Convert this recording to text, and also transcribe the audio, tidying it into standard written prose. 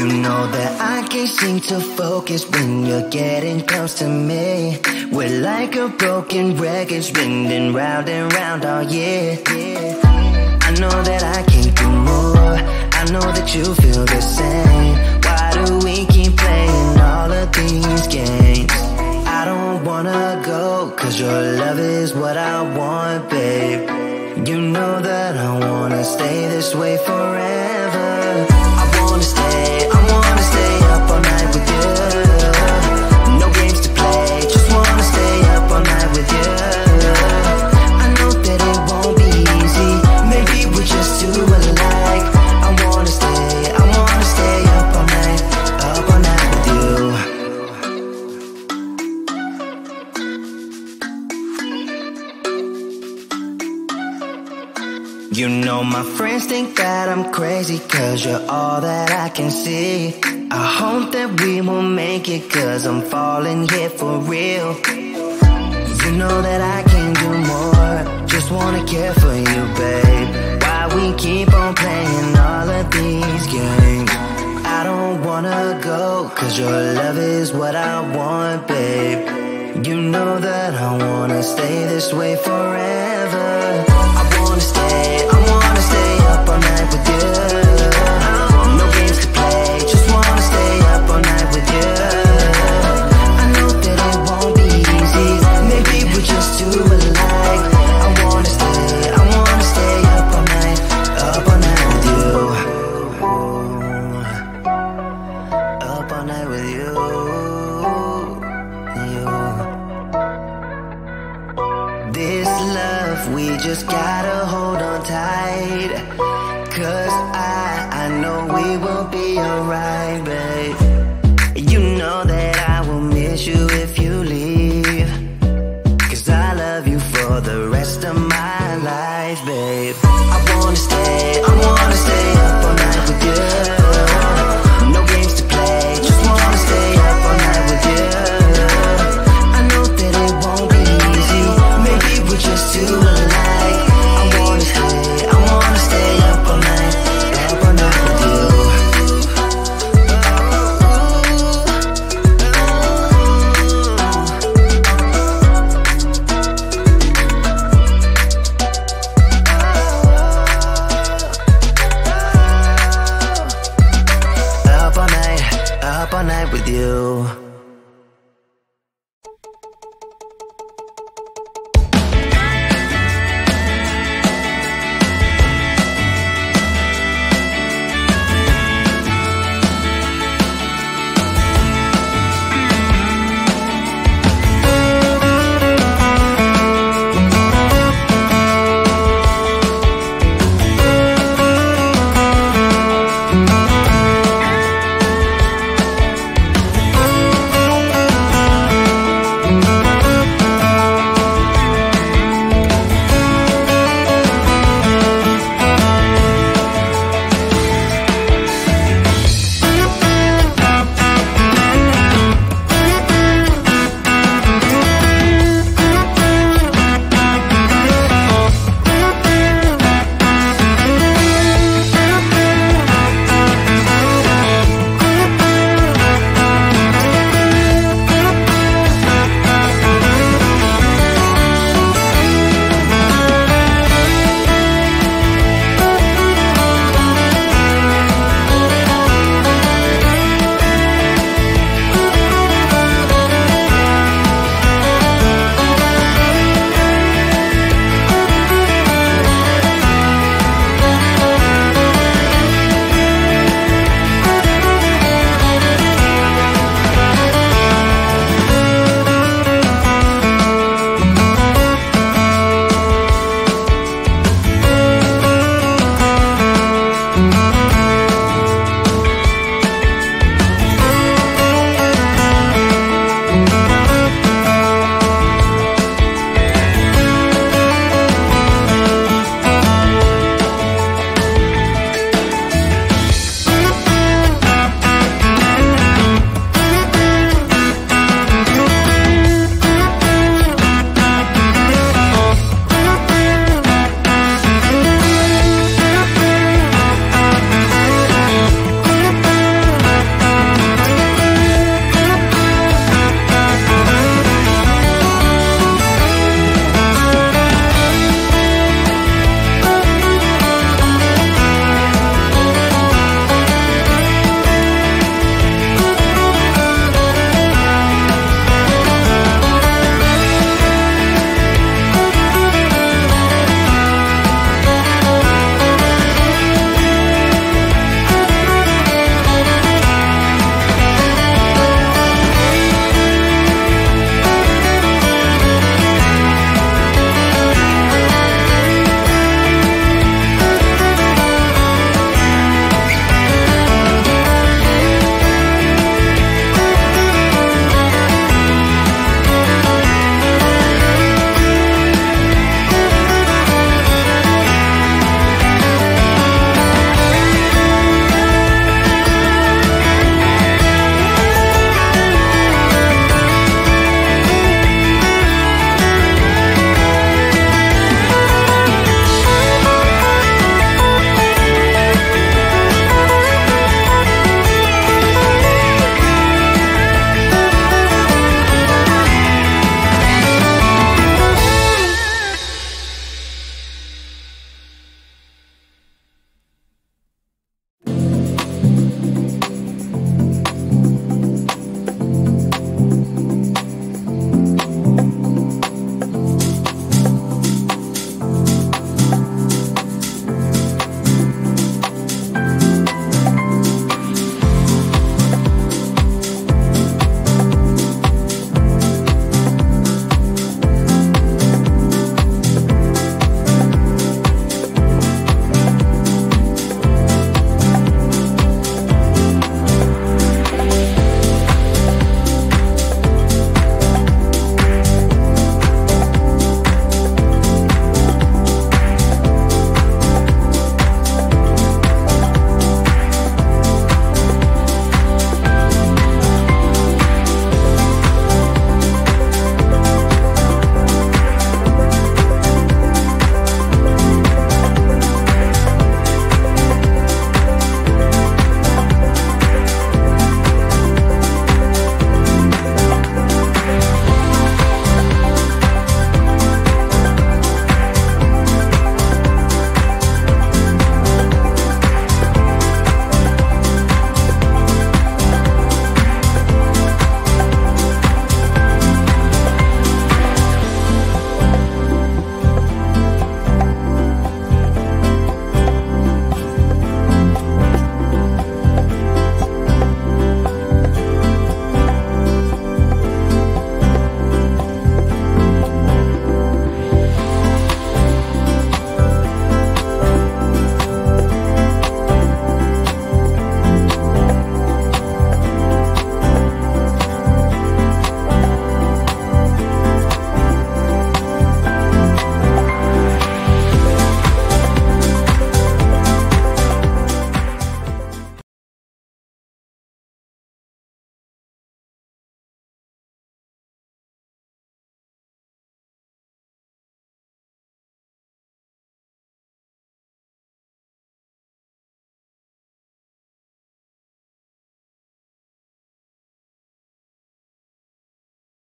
You know that I can't seem to focus when you're getting close to me. We're like a broken record spinning round and round all year. I know that I can do more, I know that you feel the same. Why do we keep playing all of these games? I don't wanna go, cause your love is what I want, babe. You know that I wanna stay this way forever. I wanna stay up all night with you. No games to play, just wanna stay up all night with you. I know that it won't be easy, maybe we're just too alike. I wanna stay up all night with you. You know my friends think that I'm crazy, cause you're all that I can see. I hope that we will make it, cause I'm falling here for real. You know that I can do more, just wanna care for you, babe. Why we keep on playing all of these games? I don't wanna go, cause your love is what I want, babe. You know that I wanna stay this way forever. I wanna stay up all night with you. No games to play, just wanna stay up all night with you. I know that it won't be easy, maybe we're just too alike. I wanna stay up all night with you. Up all night with you. This love, we just gotta hold on tight, cause I know we will be alright, babe. You know that I will miss you if you leave, cause I love you for the rest of my life, babe. I wanna stay up all night with you. No games to play, just wanna stay up all night with you. I know that it won't be easy, maybe we're just too alike. I wanna stay up all night with you. Up all night with you.